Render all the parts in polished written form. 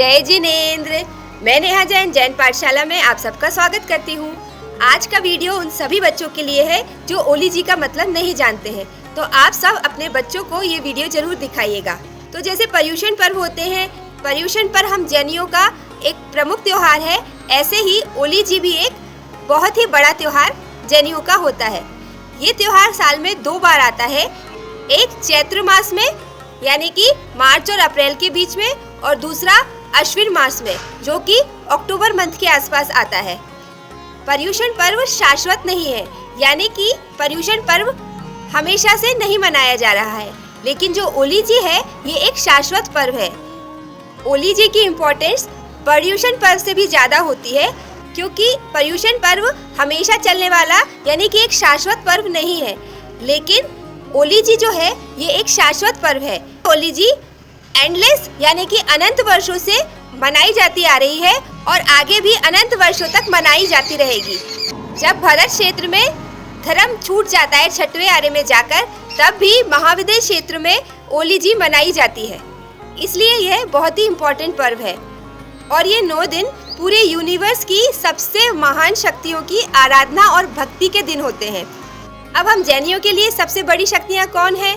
जय जिनेंद्र। मैं नेहा जैन जैन पाठशाला में आप सबका स्वागत करती हूँ। आज का वीडियो उन सभी बच्चों के लिए है जो ओली जी का मतलब नहीं जानते हैं, तो आप सब अपने बच्चों को ये वीडियो जरूर दिखाइएगा। तो जैसे पर्युषण पर्व होते हैं, पर्युषण पर हम जैनियों का एक प्रमुख त्योहार है, ऐसे ही ओली जी भी एक बहुत ही बड़ा त्योहार जैनियों का होता है। ये त्योहार साल में 2 बार आता है, एक चैत्र मास में यानी कि मार्च और अप्रैल के बीच में, और दूसरा अश्विन मास में जो कि अक्टूबर मंथ के आसपास आता है। पर्युषण पर्व शाश्वत नहीं है, यानी कि पर्युषण पर्व हमेशा से नहीं मनाया जा रहा है, लेकिन जो ओली जी है ये एक शाश्वत पर्व है। ओली जी की इम्पोर्टेंस पर्युषण पर्व से भी ज़्यादा होती है, क्योंकि पर्युषण पर्व हमेशा चलने वाला यानी कि एक शाश्वत पर्व नहीं है, लेकिन ओली जी जो है ये एक शाश्वत पर्व है। ओली जी एंडलेस यानी कि अनंत वर्षों से मनाई जाती आ रही है और आगे भी अनंत वर्षों तक मनाई जाती रहेगी। जब भरत क्षेत्र में धर्म छूट जाता है 6वें आरे में जाकर, तब भी महाविद्य क्षेत्र में ओली जी मनाई जाती है। इसलिए यह बहुत ही इम्पोर्टेंट पर्व है और ये 9 दिन पूरे यूनिवर्स की सबसे महान शक्तियों की आराधना और भक्ति के दिन होते हैं। अब हम जैनियों के लिए सबसे बड़ी शक्तियाँ कौन है?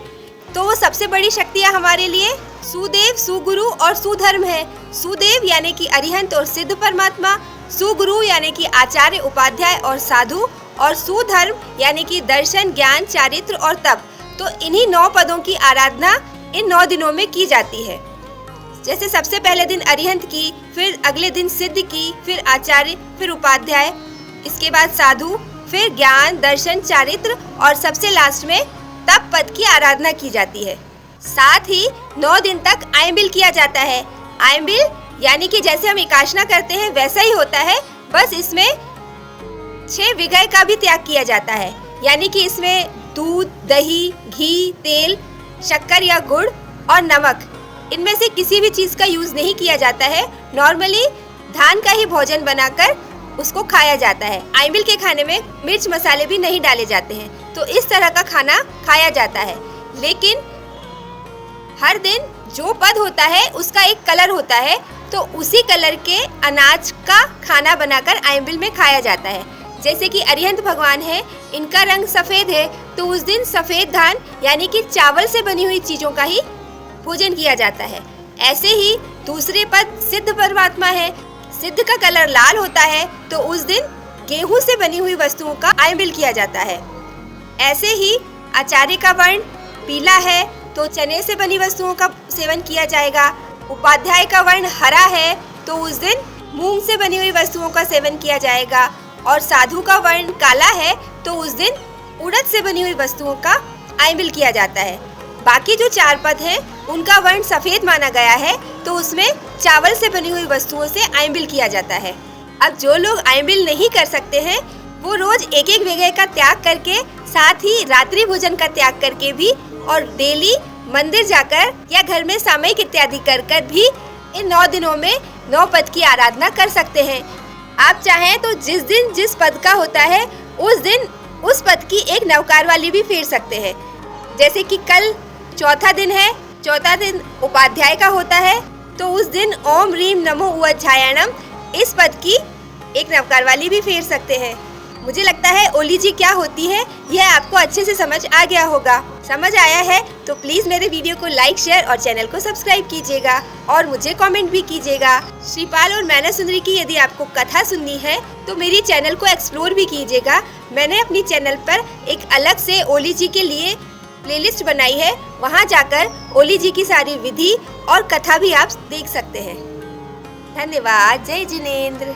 तो वो सबसे बड़ी शक्तियाँ हमारे लिए सुदेव, सुगुरु और सुधर्म है। सुदेव यानी कि अरिहंत और सिद्ध परमात्मा, सुगुरु यानी कि आचार्य, उपाध्याय और साधु, और सुधर्म यानी कि दर्शन, ज्ञान, चारित्र और तप। तो इन्हीं 9 पदों की आराधना इन 9 दिनों में की जाती है। जैसे सबसे पहले दिन अरिहंत की, फिर अगले दिन सिद्ध की, फिर आचार्य, फिर उपाध्याय, इसके बाद साधु, फिर ज्ञान, दर्शन, चारित्र और सबसे लास्ट में तप पद की आराधना की जाती है। साथ ही 9 दिन तक आयंबिल किया जाता है। आयंबिल यानी कि जैसे हम एकादशी करते हैं वैसा ही होता है, बस इसमें 6 विगय का भी त्याग किया जाता है, यानी कि इसमें दूध, दही, घी, तेल, शक्कर या गुड़ और नमक, इनमें से किसी भी चीज़ का यूज़ नहीं किया जाता है। नॉर्मली धान का ही भोजन बनाकर उसको खाया जाता है। आयंबिल के खाने में मिर्च मसाले भी नहीं डाले जाते हैं, तो इस तरह का खाना खाया जाता है। लेकिन हर दिन जो पद होता है उसका एक कलर होता है, तो उसी कलर के अनाज का खाना बनाकर आयंबिल में खाया जाता है। जैसे कि अरिहंत भगवान है, इनका रंग सफ़ेद है, तो उस दिन सफ़ेद धान यानी कि चावल से बनी हुई चीज़ों का ही भोजन किया जाता है। ऐसे ही दूसरे पद सिद्ध परमात्मा है, सिद्ध का कलर लाल होता है, तो उस दिन गेहूं से बनी हुई वस्तुओं का आयंबिल किया जाता है। ऐसे ही आचार्य का वर्ण पीला है, तो चने से बनी वस्तुओं का सेवन किया जाएगा। उपाध्याय का वर्ण हरा है, तो उस दिन मूंग से बनी हुई वस्तुओं का सेवन किया जाएगा। और साधु का वर्ण काला है, तो उस दिन उड़द से बनी हुई वस्तुओं का आयंबिल किया जाता है। बाकी जो 4 पद हैं उनका वर्ण सफ़ेद माना गया है, तो उसमें चावल से बनी हुई वस्तुओं से आयंबिल किया जाता है। अब जो लोग आयंबिल नहीं कर सकते हैं वो रोज एक विगय का त्याग करके, साथ ही रात्रि भोजन का त्याग करके भी, और डेली मंदिर जाकर या घर में सामयिक इत्यादि कर भी इन 9 दिनों में 9 पद की आराधना कर सकते हैं। आप चाहें तो जिस दिन जिस पद का होता है उस दिन उस पद की एक नवकार वाली भी फेर सकते हैं। जैसे कि कल चौथा दिन है, चौथा दिन उपाध्याय का होता है, तो उस दिन ओम रीम नमो उज्जायनम इस पद की एक नवकार वाली भी फेर सकते हैं। मुझे लगता है ओली जी क्या होती है यह आपको अच्छे से समझ आ गया होगा। समझ आया है तो प्लीज़ मेरे वीडियो को लाइक, शेयर और चैनल को सब्सक्राइब कीजिएगा और मुझे कमेंट भी कीजिएगा। श्रीपाल और मैना सुंदरी की यदि आपको कथा सुननी है तो मेरी चैनल को एक्सप्लोर भी कीजिएगा। मैंने अपनी चैनल पर एक अलग से ओली जी के लिए प्लेलिस्ट बनाई है, वहाँ जाकर ओली जी की सारी विधि और कथा भी आप देख सकते हैं। धन्यवाद। जय जिनेंद्र।